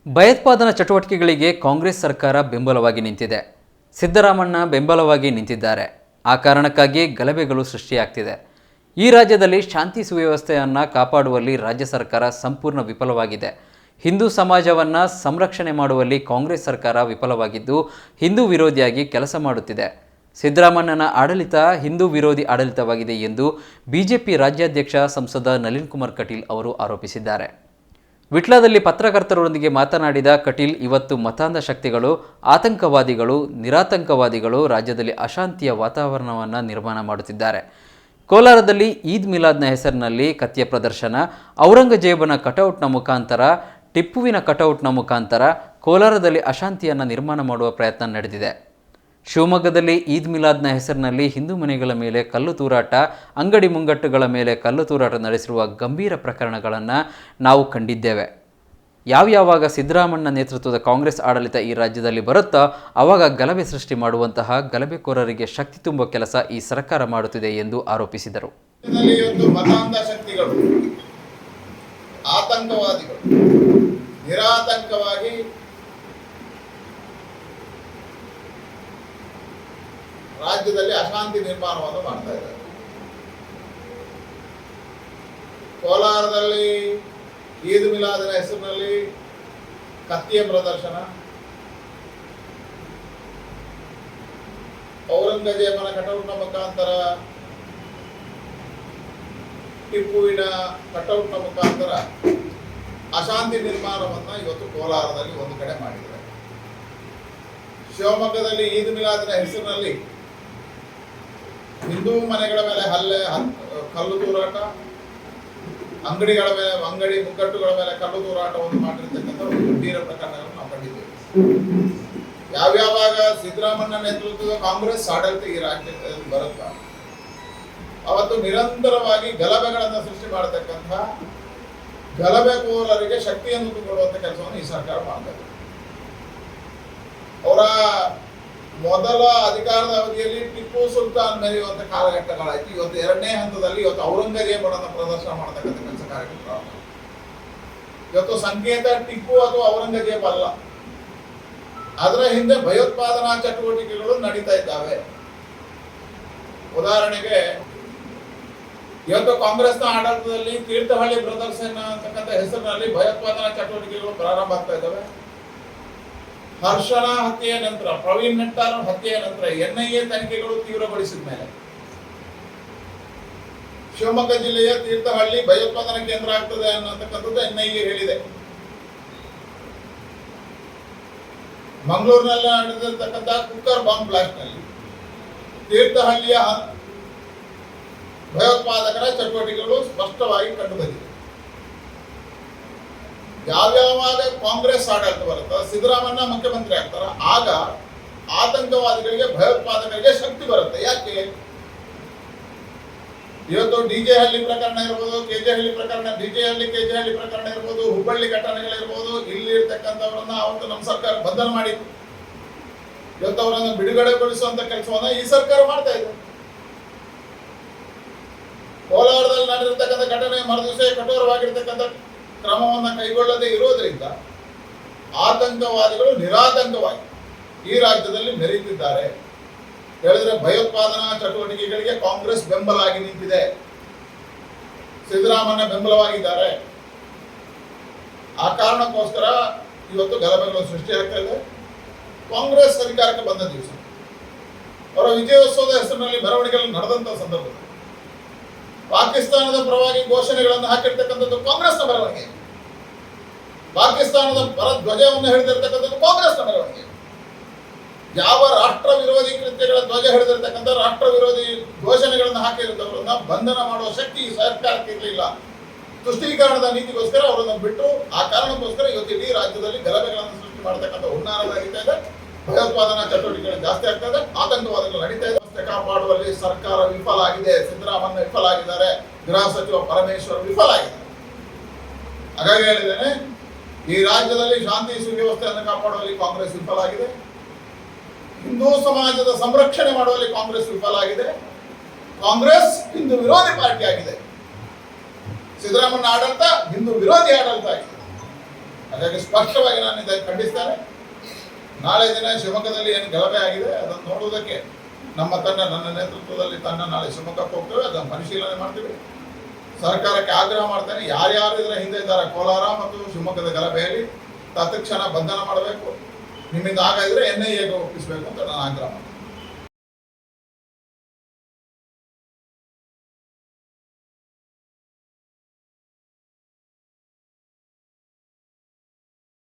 ಭಯೋತ್ಪಾದನಾ ಚಟುವಟಿಕೆಗಳಿಗೆ ಕಾಂಗ್ರೆಸ್ ಸರ್ಕಾರ ಬೆಂಬಲವಾಗಿ ನಿಂತಿದೆ. ಸಿದ್ದರಾಮಣ್ಣ ಬೆಂಬಲವಾಗಿ ನಿಂತಿದ್ದಾರೆ. ಆ ಕಾರಣಕ್ಕಾಗಿ ಗಲಭೆಗಳು ಸೃಷ್ಟಿಯಾಗ್ತಿದೆ. ಈ ರಾಜ್ಯದಲ್ಲಿ ಶಾಂತಿ ಸುವ್ಯವಸ್ಥೆಯನ್ನು ಕಾಪಾಡುವಲ್ಲಿ ರಾಜ್ಯ ಸರ್ಕಾರ ಸಂಪೂರ್ಣ ವಿಫಲವಾಗಿದೆ. ಹಿಂದೂ ಸಮಾಜವನ್ನು ಸಂರಕ್ಷಣೆ ಮಾಡುವಲ್ಲಿ ಕಾಂಗ್ರೆಸ್ ಸರ್ಕಾರ ವಿಫಲವಾಗಿದ್ದು ಹಿಂದೂ ವಿರೋಧಿಯಾಗಿ ಕೆಲಸ ಮಾಡುತ್ತಿದೆ. ಸಿದ್ದರಾಮಣ್ಣನ ಆಡಳಿತ ಹಿಂದೂ ವಿರೋಧಿ ಆಡಳಿತವಾಗಿದೆ ಎಂದು ಬಿಜೆಪಿ ರಾಜ್ಯಾಧ್ಯಕ್ಷ ಸಂಸದ ನಳಿನ್ ಕುಮಾರ್ ಕಟೀಲ್ ಅವರು ಆರೋಪಿಸಿದ್ದಾರೆ. ವಿಟ್ಲದಲ್ಲಿ ಪತ್ರಕರ್ತರೊಂದಿಗೆ ಮಾತನಾಡಿದ ಕಟೀಲ್, ಇವತ್ತು ಮತಾಂಧ ಶಕ್ತಿಗಳು, ಆತಂಕವಾದಿಗಳು, ನಿರಾತಂಕವಾದಿಗಳು ರಾಜ್ಯದಲ್ಲಿ ಅಶಾಂತಿಯ ವಾತಾವರಣವನ್ನು ನಿರ್ಮಾಣ ಮಾಡುತ್ತಿದ್ದಾರೆ. ಕೋಲಾರದಲ್ಲಿ ಈದ್ ಮಿಲಾದ್ನ ಹೆಸರಿನಲ್ಲಿ ಕತ್ತಿಯ ಪ್ರದರ್ಶನ, ಔರಂಗಜೇಬನ ಕಟೌಟ್ನ ಮುಖಾಂತರ, ಟಿಪ್ಪುವಿನ ಕಟೌಟ್ನ ಮುಖಾಂತರ ಕೋಲಾರದಲ್ಲಿ ಅಶಾಂತಿಯನ್ನು ನಿರ್ಮಾಣ ಮಾಡುವ ಪ್ರಯತ್ನ ನಡೆದಿದೆ. ಶಿವಮೊಗ್ಗದಲ್ಲಿ ಈದ್ ಮಿಲಾದ್ನ ಹೆಸರಿನಲ್ಲಿ ಹಿಂದೂ ಮನೆಗಳ ಮೇಲೆ ಕಲ್ಲು ತೂರಾಟ, ಅಂಗಡಿ ಮುಂಗಟ್ಟುಗಳ ಮೇಲೆ ಕಲ್ಲು ತೂರಾಟ ನಡೆಸಿರುವ ಗಂಭೀರ ಪ್ರಕರಣಗಳನ್ನು ನಾವು ಕಂಡಿದ್ದೇವೆ. ಯಾವಾಗ ಸಿದ್ದರಾಮಣ್ಣ ನೇತೃತ್ವದ ಕಾಂಗ್ರೆಸ್ ಆಡಳಿತ ಈ ರಾಜ್ಯದಲ್ಲಿ ಬರುತ್ತೋ ಆವಾಗ ಗಲಭೆ ಸೃಷ್ಟಿ ಮಾಡುವಂತಹ ಗಲಭೆಕೋರರಿಗೆ ಶಕ್ತಿ ತುಂಬುವ ಕೆಲಸ ಈ ಸರ್ಕಾರ ಮಾಡುತ್ತಿದೆ ಎಂದು ಆರೋಪಿಸಿದರು. ಆತಂಕವಾದಿಗಳು ನಿರಾತಂಕವಾಗಿ ರಾಜ್ಯದಲ್ಲಿ ಅಶಾಂತಿ ನಿರ್ಮಾಣವನ್ನು ಮಾಡ್ತಾ ಇದ್ದಾರೆ. ಕೋಲಾರದಲ್ಲಿ ಈದ್ ಮಿಲಾದಿನ ಹೆಸರಿನಲ್ಲಿ ಕತ್ತಿಯ ಪ್ರದರ್ಶನ, ಔರಂಗಜೇಬನ ಕಟೌಟ್ನ ಮುಖಾಂತರ, ಟಿಪ್ಪುವಿನ ಕಟೌಟ್ನ ಮುಖಾಂತರ ಅಶಾಂತಿ ನಿರ್ಮಾಣವನ್ನ ಇವತ್ತು ಕೋಲಾರದಲ್ಲಿ ಒಂದು ಕಡೆ ಮಾಡಿದ್ದಾರೆ. ಶಿವಮೊಗ್ಗದಲ್ಲಿ ಈದ್ ಮಿಲಾದಿನ ಹೆಸರಿನಲ್ಲಿ ಹಿಂದೂ ಮನೆಗಳ ಮೇಲೆ ಹಲ್ಲೆ, ಕಲ್ಲು ತೂರಾಟ, ಅಂಗಡಿ ಮುಗ್ಗಟ್ಟುಗಳ ಮೇಲೆ ಕಲ್ಲು ತೂರಾಟವನ್ನು ಮಾಡಿರ್ತಕ್ಕಂಥ ಒಂದು ಗಂಭೀರ ಪ್ರಕರಣಗಳನ್ನು ನಾವು ಕಂಡಿದ್ದೇವೆ. ಯಾವ್ಯಾವಾಗ ಸಿದ್ದರಾಮಣ್ಣ ನೇತೃತ್ವದ ಕಾಂಗ್ರೆಸ್ ಆಡಳಿತ ಈ ರಾಜ್ಯದಲ್ಲಿ ಬರುತ್ತ ಅವತ್ತು ನಿರಂತರವಾಗಿ ಗಲಭೆಗಳನ್ನು ಸೃಷ್ಟಿ ಮಾಡತಕ್ಕಂಥ ಗಲಭೆಕೋರರಿಗೆ ಶಕ್ತಿಯನ್ನು ಕೊಡುವಂತ ಕೆಲಸವನ್ನು ಈ ಸರ್ಕಾರ ಮಾಡ್ತಾರೆ. ಅವರ ಮೊದಲ ಅಧಿಕಾರದ ಅವಧಿಯಲ್ಲಿ ಟಿಪ್ಪು ಸುಲ್ತಾನ್ ಮೆರೆಯುವಂತ ಕಾಲಘಟ್ಟಗಳಾಯ್ತು. ಇವತ್ತು ಎರಡನೇ ಹಂತದಲ್ಲಿ ಇವತ್ತು ಔರಂಗಜೇಬನನ್ನು ಪ್ರದರ್ಶನ ಮಾಡತಕ್ಕಂಥ ಕೆಲಸ ಕಾರ್ಯಕ್ರಮ. ಇವತ್ತು ಸಂಕೇತ ಟಿಪ್ಪು ಅಥವಾ ಔರಂಗಜೇಬ್ ಅಲ್ಲ, ಅದರ ಹಿಂದೆ ಭಯೋತ್ಪಾದನಾ ಚಟುವಟಿಕೆಗಳು ನಡೀತಾ ಇದ್ದಾವೆ. ಉದಾಹರಣೆಗೆ ಇವತ್ತು ಕಾಂಗ್ರೆಸ್ನ ಆಡಳಿತದಲ್ಲಿ ತೀರ್ಥಹಳ್ಳಿ ಬ್ರದರ್ಸ್ ಅಂತಕ್ಕಂಥ ಹೆಸರಿನಲ್ಲಿ ಭಯೋತ್ಪಾದನಾ ಚಟುವಟಿಕೆಗಳು ಪ್ರಾರಂಭ ಆಗ್ತಾ ಇದ್ದಾವೆ. ಹರ್ಷಣ ಹತ್ಯೆಯ ನಂತರ, ಪ್ರವೀಣ್ ನೆಟ್ಟಾರ್ ಹತ್ಯೆಯ ನಂತರ ಎನ್ಐಎ ತನಿಖೆಗಳು ತೀವ್ರಗೊಳಿಸಿದ ಮೇಲೆ ಶಿವಮೊಗ್ಗ ಜಿಲ್ಲೆಯ ತೀರ್ಥಹಳ್ಳಿ ಭಯೋತ್ಪಾದನಾ ಕೇಂದ್ರ ಆಗ್ತದೆ ಅನ್ನತಕ್ಕಂಥದ್ದು ಎನ್ಐಎ ಹೇಳಿದೆ. ಮಂಗಳೂರಿನಲ್ಲಿ ನಡೆದಿರತಕ್ಕಂಥ ಕುಕ್ಕರ್ ಬಾಂಬ್ ಬ್ಲಾಸ್ಟ್ ನಲ್ಲಿ ತೀರ್ಥಹಳ್ಳಿಯ ಭಯೋತ್ಪಾದಕರ ಚಟುವಟಿಕೆಗಳು ಸ್ಪಷ್ಟವಾಗಿ ಕಂಡುಬಂದಿದೆ. ಯಾವ್ಯಾವಾಗ ಕಾಂಗ್ರೆಸ್ ಆಡಳಿತ ಬರುತ್ತ, ಸಿದ್ದರಾಮಣ್ಣ ಮುಖ್ಯಮಂತ್ರಿ ಆಗ್ತಾರ, ಆಗ ಆತಂಕವಾದಿಗಳಿಗೆ, ಭಯೋತ್ಪಾದಕರಿಗೆ ಶಕ್ತಿ ಬರುತ್ತೆ. ಯಾಕೆ? ಇವತ್ತು ಡಿಜೆ ಹಳ್ಳಿ ಪ್ರಕರಣ ಇರ್ಬೋದು, ಕೆಜೆಹಳ್ಳಿ ಪ್ರಕರಣ, ಕೆಜೆಹಳ್ಳಿ ಪ್ರಕರಣ ಇರ್ಬೋದು, ಹುಬ್ಬಳ್ಳಿ ಘಟನೆಗಳಿರ್ಬೋದು, ಇಲ್ಲಿ ಇರ್ತಕ್ಕಂಥವ್ರನ್ನ ಅವತ್ತು ನಮ್ಮ ಸರ್ಕಾರ ಬಂಧನ ಮಾಡಿತ್ತು. ಇವತ್ತು ಅವರನ್ನು ಬಿಡುಗಡೆಗೊಳಿಸುವಂತ ಕೆಲಸವನ್ನ ಈ ಸರ್ಕಾರ ಮಾಡ್ತಾ ಇದೆ. ಕೋಲಾರದಲ್ಲಿ ನಡೆದಿರ್ತಕ್ಕಂಥ ಘಟನೆ ಮರುದಿವಸ ಕಠೋರವಾಗಿರ್ತಕ್ಕಂಥ ಕ್ರಮವನ್ನು ಕೈಗೊಳ್ಳದೆ ಇರೋದ್ರಿಂದ ಆತಂಕವಾದಿಗಳು ನಿರಾತಂಕವಾಗಿ ಈ ರಾಜ್ಯದಲ್ಲಿ ಮೆರೆಯುತ್ತಿದ್ದಾರೆ. ಹೇಳಿದ್ರೆ ಭಯೋತ್ಪಾದನಾ ಚಟುವಟಿಕೆಗಳಿಗೆ ಕಾಂಗ್ರೆಸ್ ಬೆಂಬಲವಾಗಿ ನಿಂತಿದೆ, ಸಿದ್ದರಾಮಣ್ಣ ಬೆಂಬಲವಾಗಿದ್ದಾರೆ. ಆ ಕಾರಣಕ್ಕೋಸ್ಕರ ಇವತ್ತು ಗಲಭೆಗಳು ಸೃಷ್ಟಿಯಾಗ್ತಾ ಇದೆ. ಕಾಂಗ್ರೆಸ್ ಅಧಿಕಾರಕ್ಕೆ ಬಂದ ದಿವಸ ಅವರ ವಿಜಯೋತ್ಸವದ ಹೆಸರಿನಲ್ಲಿ ಮೆರವಣಿಗೆಗಳು ನಡೆದಂತ ಸಂದರ್ಭದಲ್ಲಿ ಪಾಕಿಸ್ತಾನದ ಪರವಾಗಿ ಘೋಷಣೆಗಳನ್ನು ಹಾಕಿರ್ತಕ್ಕಂಥದ್ದು ಕಾಂಗ್ರೆಸ್ನ ಮೆರವಣಿಗೆ, ಪಾಕಿಸ್ತಾನದ ಪರ ಧ್ವಜವನ್ನು ಹಿಡಿದಿರ್ತಕ್ಕಂಥದ್ದು ಕಾಂಗ್ರೆಸ್ನ ಮೆರವಣಿಗೆ. ಯಾವ ರಾಷ್ಟ್ರ ವಿರೋಧಿ ಕೃತ್ಯಗಳ ಧ್ವಜ ಹಿಡಿದಿರ್ತಕ್ಕಂಥ ರಾಷ್ಟ್ರ ವಿರೋಧಿ ಘೋಷಣೆಗಳನ್ನು ಹಾಕಿರುತ್ತವರನ್ನ ಬಂಧನ ಮಾಡುವ ಶಕ್ತಿ ಈ ಸರ್ಕಾರಕ್ಕೆ ಇರಲಿಲ್ಲ. ತುಷ್ಟೀಕರಣದ ನೀತಿಗೋಸ್ಕರ ಅವರನ್ನು ಬಿಟ್ಟು ಆ ಕಾರಣಕ್ಕೋಸ್ಕರ ಇವತ್ತು ಇಡೀ ರಾಜ್ಯದಲ್ಲಿ ಗಲಭೆಗಳನ್ನು ಸೃಷ್ಟಿ ಮಾಡತಕ್ಕಂಥ ಹುನ್ನಾರ ನಡೀತಾ ಇದೆ. ಭಯೋತ್ಪಾದನಾ ಚಟುವಟಿಕೆಗಳು ಜಾಸ್ತಿ ಆಗ್ತಾ ಇದೆ, ಆತಂಕವಾದಗಳು ನಡೀತಾ ಇದೆ. ಕಾಪಾಡುವಲ್ಲಿ ಸರ್ಕಾರ ವಿಫಲ ಆಗಿದೆ. ಸಿದ್ದರಾಮಣ್ಣ ವಿಫಲ ಆಗಿದ್ದಾರೆ, ಗೃಹ ಸಚಿವ ಪರಮೇಶ್ವರ್ ವಿಫಲ ಆಗಿದ್ದಾರೆ. ಹಾಗಾಗಿ ಹೇಳಿದ್ದೇನೆ, ಈ ರಾಜ್ಯದಲ್ಲಿ ಶಾಂತಿ ಸುವ್ಯವಸ್ಥೆಯನ್ನು ಕಾಪಾಡುವಲ್ಲಿ ಕಾಂಗ್ರೆಸ್ ವಿಫಲ ಆಗಿದೆ. ಹಿಂದೂ ಸಮಾಜದ ಸಂರಕ್ಷಣೆ ಮಾಡುವಲ್ಲಿ ಕಾಂಗ್ರೆಸ್ ವಿಫಲ ಆಗಿದೆ. ಕಾಂಗ್ರೆಸ್ ಹಿಂದೂ ವಿರೋಧಿ ಪಾರ್ಟಿ ಆಗಿದೆ. ಸಿದ್ದರಾಮಣ್ಣ ಆಡಳಿತ ಹಿಂದೂ ವಿರೋಧಿ ಆಡಳಿತ ಆಗಿದೆ. ಹಾಗಾಗಿ ಸ್ಪಷ್ಟವಾಗಿ ನಾನು ಇದನ್ನು ಖಂಡಿಸ್ತೇನೆ. ನಾಳೆ ದಿನ ಶಿವಮೊಗ್ಗದಲ್ಲಿ ಏನು ಗಲಭೆ ಆಗಿದೆ ಅದನ್ನು ನೋಡುವುದಕ್ಕೆ ನಮ್ಮ ತಂಡ, ನನ್ನ ನೇತೃತ್ವದಲ್ಲಿ ತಂಡ ನಾಳೆ ಶಿವಮೊಗ್ಗಕ್ಕೆ ಹೋಗ್ತೇವೆ. ಅದನ್ನು ಪರಿಶೀಲನೆ ಮಾಡ್ತೀವಿ. ಸರ್ಕಾರಕ್ಕೆ ಆಗ್ರಹ ಮಾಡ್ತೇನೆ, ಯಾರ್ಯಾರು ಇದರ ಹಿಂದೆ ಇದ್ದಾರೆ ಕೋಲಾರ ಮತ್ತು ಶಿವಮೊಗ್ಗದ ಗಲಭೆಯಲ್ಲಿ ತತ್ಕ್ಷಣ ಬಂಧನ ಮಾಡಬೇಕು. ನಿಮ್ಮಿಂದ ಆಗಿದ್ರೆ NIAಗೆ ಒಪ್ಪಿಸಬೇಕು ಅಂತ ನಾನು ಆಗ್ರಹ ಮಾಡ್ತೇನೆ.